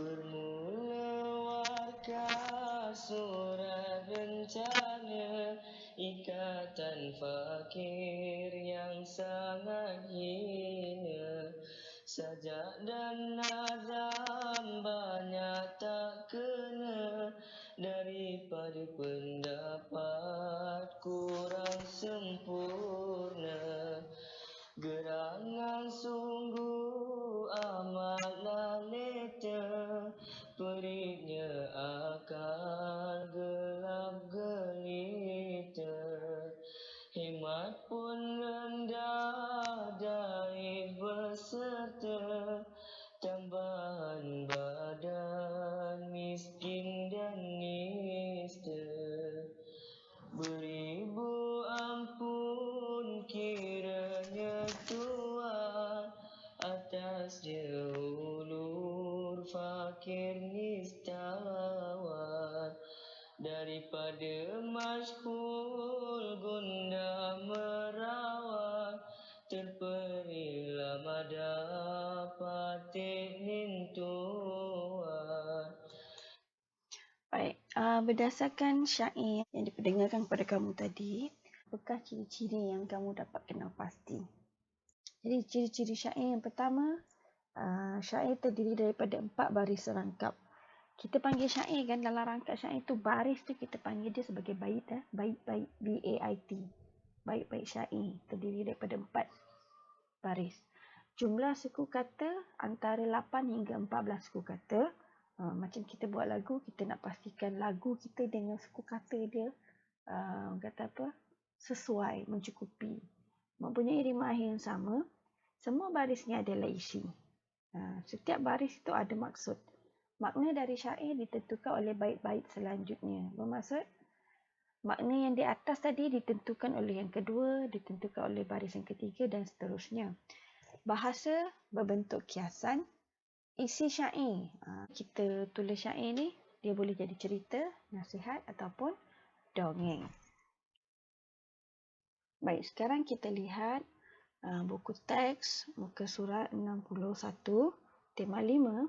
Bermula warkah surat rencana, ikatan fakir yang sangat hina. Sajak dan nazam banyak tak kena, daripada pendapat kurang sempurna. Gerangan sungguh amatlah leta, peritnya akal gelap gelita. Hemat pun rendah dari beserta, tambahan badan miskin dan nista. Beribu ampun kiranya Tuhan, atasnya ulur fakir nistawan. Daripada masyhul gundah merawat, terperilah dapat nintuan. Baik, berdasarkan syair yang diperdengarkan kepada kamu tadi, apakah ciri-ciri yang kamu dapat kenal pasti? Jadi ciri-ciri syair yang pertama, syair terdiri daripada 4 baris serangkap. Kita panggil syair kan, dalam rangkap syair tu baris tu kita panggil dia sebagai bait, bait BAIT. Bait syair terdiri daripada 4 baris. Jumlah suku kata antara 8 hingga 14 suku kata. Macam kita buat lagu, kita nak pastikan lagu kita dengan suku kata dia kata apa? Sesuai, mencukupi. Mempunyai rimah yang sama. Semua barisnya adalah isi. Setiap baris itu ada maksud. Makna dari syair ditentukan oleh bait-bait selanjutnya. Bermaksud, makna yang di atas tadi ditentukan oleh yang kedua, ditentukan oleh baris yang ketiga dan seterusnya. Bahasa berbentuk kiasan. Isi syair. Kita tulis syair ni, dia boleh jadi cerita, nasihat ataupun dongeng. Baik, sekarang kita lihat buku teks muka surat 61, tema 5.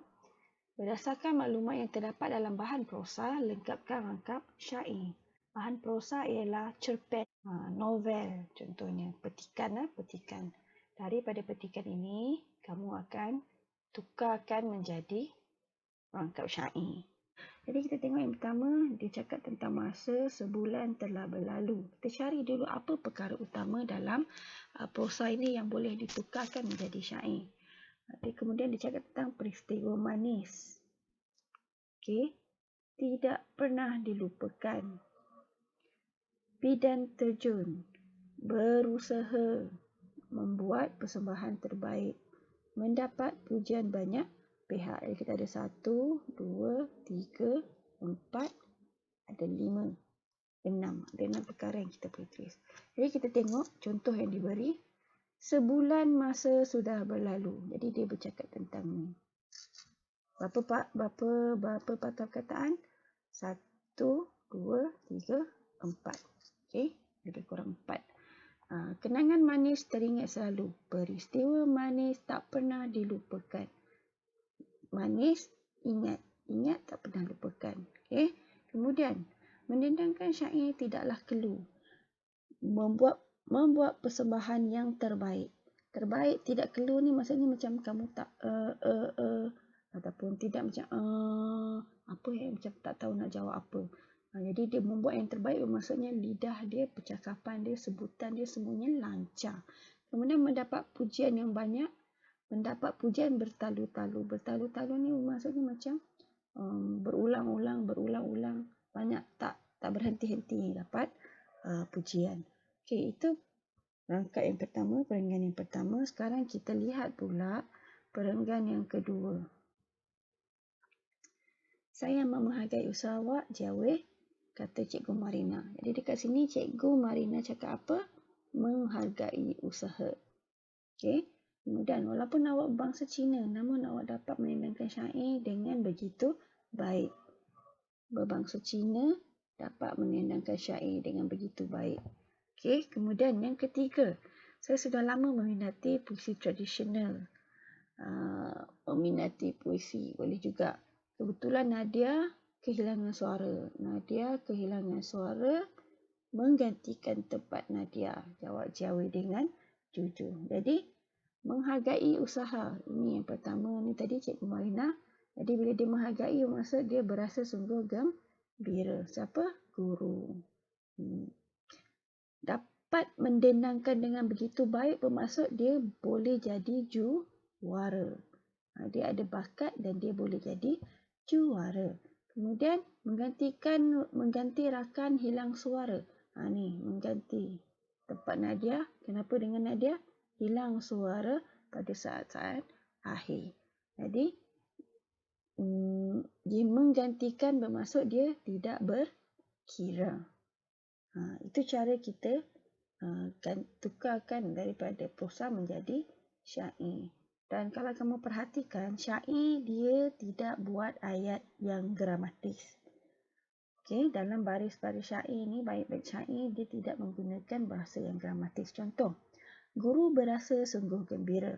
Berdasarkan maklumat yang terdapat dalam bahan prosa, lengkapkan rangkap syair. Bahan prosa ialah cerpen, novel contohnya, petikan. Daripada petikan ini, kamu akan tukarkan menjadi rangkap syair. Jadi kita tengok yang pertama, dia cakap tentang masa sebulan telah berlalu. Kita cari dulu apa perkara utama dalam prosa ini yang boleh ditukarkan menjadi syair. Kemudian dia cakap tentang peristiwa manis. Okey, tidak pernah dilupakan. Bidan terjun, berusaha membuat persembahan terbaik, mendapat pujian banyak pihak. Jadi kita ada 1, 2, 3, 4, ada 5, 6. Ada 6 perkara yang kita boleh tulis. Jadi kita tengok contoh yang diberi. Sebulan masa sudah berlalu. Jadi dia bercakap tentang ni. Berapa patah perkataan? 1, 2, 3, 4. Okey, lebih kurang 4. Kenangan manis teringat selalu. Peristiwa manis tak pernah dilupakan. Manis, ingat. Ingat tak pernah lupakan. Okey. Kemudian, mendendangkan syair tidaklah kelu. Membuat persembahan yang terbaik. Terbaik tidak kelu ni maksudnya macam kamu tak ataupun tidak macam apa yang macam tak tahu nak jawab apa. Jadi dia membuat yang terbaik bermaksudnya lidah dia, percakapan dia, sebutan dia semuanya lancar. Kemudian mendapat pujian yang banyak. Mendapat pujian bertalu-talu. Bertalu-talu ni maksudnya macam berulang-ulang. Banyak tak berhenti-henti dapat pujian. Okey, itu rangkap yang pertama, perenggan yang pertama. Sekarang kita lihat pula perenggan yang kedua. Saya amat menghargai usaha awak, Jaweh, kata Cikgu Marina. Jadi dekat sini Cikgu Marina cakap apa? Menghargai usaha. Okey. Kemudian walaupun awak berbangsa Cina, namun awak dapat menendangkan syair dengan begitu baik. Berbangsa Cina dapat menendangkan syair dengan begitu baik. Okey, kemudian yang ketiga, saya sudah lama meminati puisi tradisional. Meminati puisi boleh juga Kebetulan Nadia kehilangan suara. Nadia kehilangan suara menggantikan tempat Nadia. Jawab Jiawi dengan jujur. Jadi, menghargai usaha. Ini yang pertama ni tadi Cikgu Marina. Jadi, bila dia menghargai, maksud dia berasa sungguh gembira. Siapa? Guru. Dapat mendendangkan dengan begitu baik bermaksud dia boleh jadi juara. Dia ada bakat dan dia boleh jadi juara. Kemudian mengganti rakan hilang suara. Ni mengganti tempat Nadia. Kenapa dengan Nadia? Hilang suara pada saat-saat akhir. Jadi dia menggantikan bermaksud dia tidak berkira. Itu cara kita tukarkan daripada prosa menjadi syair. Dan kalau kamu perhatikan, syair dia tidak buat ayat yang gramatis. Okey, dalam baris-baris syair ni, bait-bait syair dia tidak menggunakan bahasa yang gramatis. Contoh, guru berasa sungguh gembira.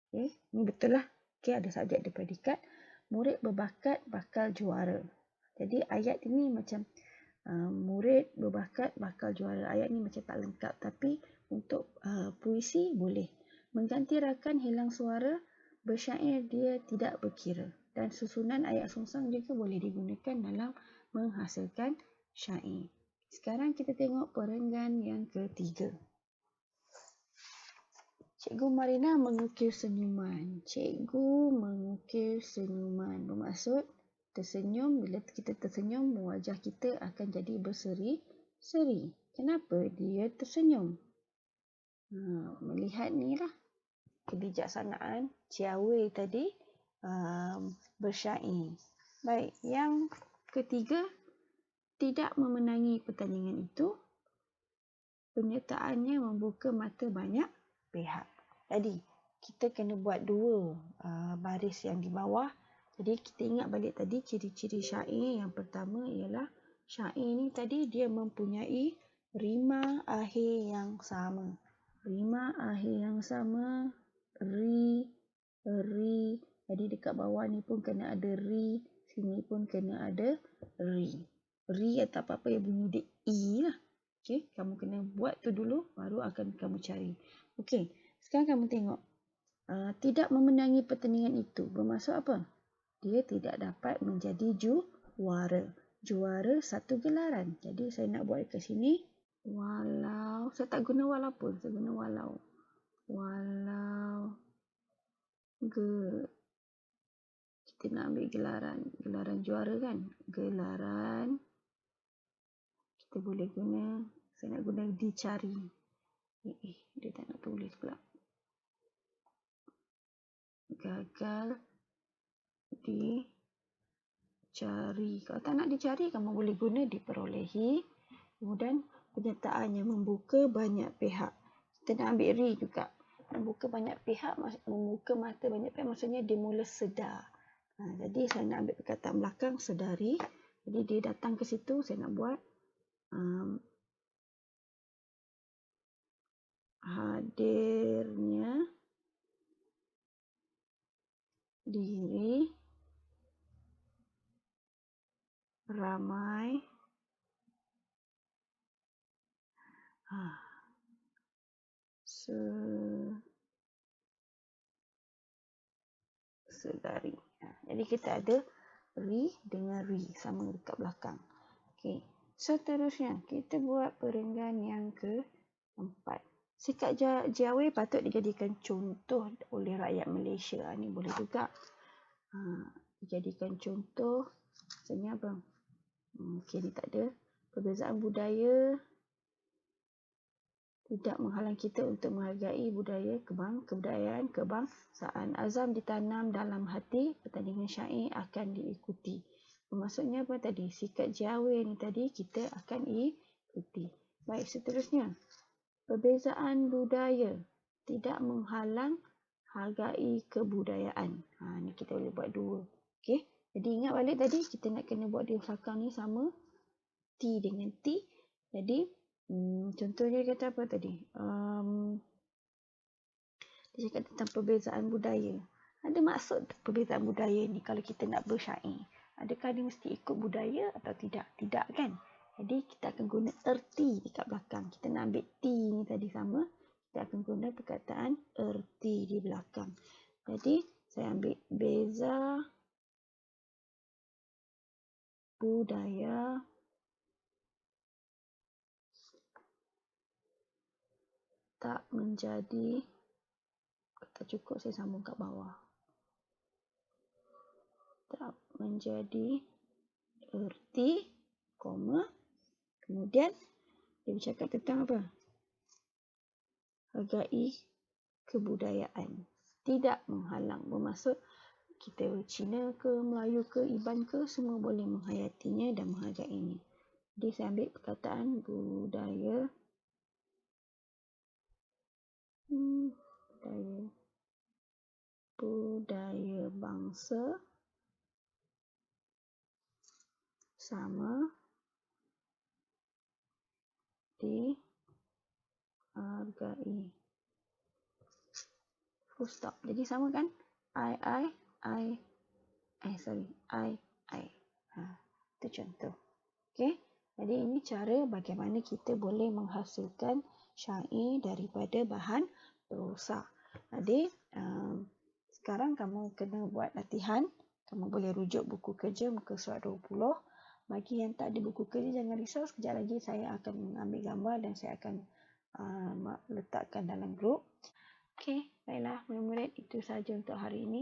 Okey, ni betul lah. Okey, ada subjek, ada predikat. Murid berbakat bakal juara. Jadi ayat ini macam murid berbakat bakal juara. Ayat ni macam tak lengkap, tapi untuk puisi boleh. Mengganti rakan hilang suara, bersyair dia tidak berkira. Dan susunan ayat sungsang juga boleh digunakan dalam menghasilkan syair. Sekarang kita tengok perenggan yang ketiga. Cikgu Marina mengukir senyuman. Cikgu mengukir senyuman bermaksud tersenyum. Bila kita tersenyum, wajah kita akan jadi berseri-seri. Kenapa dia tersenyum? Melihat ni lah kebijaksanaan Jiawi tadi bersyair. Baik, yang ketiga, tidak memenangi pertandingan itu. Penyertaannya membuka mata banyak pihak. Jadi, kita kena buat dua baris yang di bawah. Jadi, kita ingat balik tadi ciri-ciri syair. Yang pertama ialah syair ni tadi dia mempunyai rima akhir yang sama. Rima akhir yang sama, ri. Jadi, dekat bawah ni pun kena ada ri. Sini pun kena ada ri. Ri atau apa-apa yang bunyi dia i lah. Okey, kamu kena buat tu dulu, baru akan kamu cari. Okey, sekarang kamu tengok. Tidak memenangi pertandingan itu. Bermaksud apa? Dia tidak dapat menjadi juara. Juara satu gelaran. Jadi, saya nak buat dekat sini. Walau. Saya tak guna walau pun. Saya guna walau. Walau. Kita nak ambil gelaran. Gelaran juara kan? Gelaran. Kita boleh guna. Saya nak guna dicari. Dia tak nak tulis pula. Gagal dicari. Kalau tak nak dicari, kamu boleh guna diperolehi. Kemudian penyertaannya membuka banyak pihak. Kita nak ambil ri juga. Membuka banyak pihak, membuka mata banyak pihak maksudnya dia mula sedar. Jadi saya nak ambil perkataan belakang, sedari. Jadi dia datang ke situ, saya nak buat hadirnya diri ramai sedari. Jadi kita ada ri dengan ri sama dekat belakang. Okey. Seterusnya kita buat perenggan yang keempat. Sikap Jiawi patut dijadikan contoh oleh rakyat Malaysia. Ini boleh juga dijadikan contoh. Maksudnya apa? Okey, ni tak ada. Perbezaan budaya tidak menghalang kita untuk menghargai budaya kebudayaan kebangsaan. Azam ditanam dalam hati, pertandingan syair akan diikuti. Maksudnya apa tadi? Sikap Jiawi ni tadi kita akan ikuti. Baik, seterusnya. Perbezaan budaya tidak menghalang hargai kebudayaan. Ni kita boleh buat dua. Okey. Jadi ingat balik tadi kita nak kena buat di belakang ni sama T dengan T. Jadi contohnya kata apa tadi? Dia cakap tentang perbezaan budaya. Ada maksud perbezaan budaya ni kalau kita nak bersyair? Adakah dia mesti ikut budaya atau tidak? Tidak kan? Jadi kita akan guna erti dekat belakang. Kita nak ambil T ni tadi sama. Kita akan guna perkataan erti di belakang. Jadi saya ambil beza budaya tak menjadi, tak cukup saya sambung kat bawah. Tak menjadi erti, koma. Kemudian dia bercakap tentang apa? Hargai kebudayaan. Tidak menghalang. Bermaksud kita Cina ke, Melayu ke, Iban ke, semua boleh menghayatinya dan menghargainya. Jadi saya ambil perkataan budaya bangsa sama dihargai. Full stop. Jadi sama kan? I. Itu contoh. Okey. Jadi ini cara bagaimana kita boleh menghasilkan syair daripada bahan prosa. Jadi sekarang kamu kena buat latihan. Kamu boleh rujuk buku kerja muka surat 20. Bagi yang tak ada buku kerja, jangan risau. Sekejap lagi saya akan ambil gambar dan saya akan letakkan dalam grup. Okey, baiklah murid-murid, itu sahaja untuk hari ini.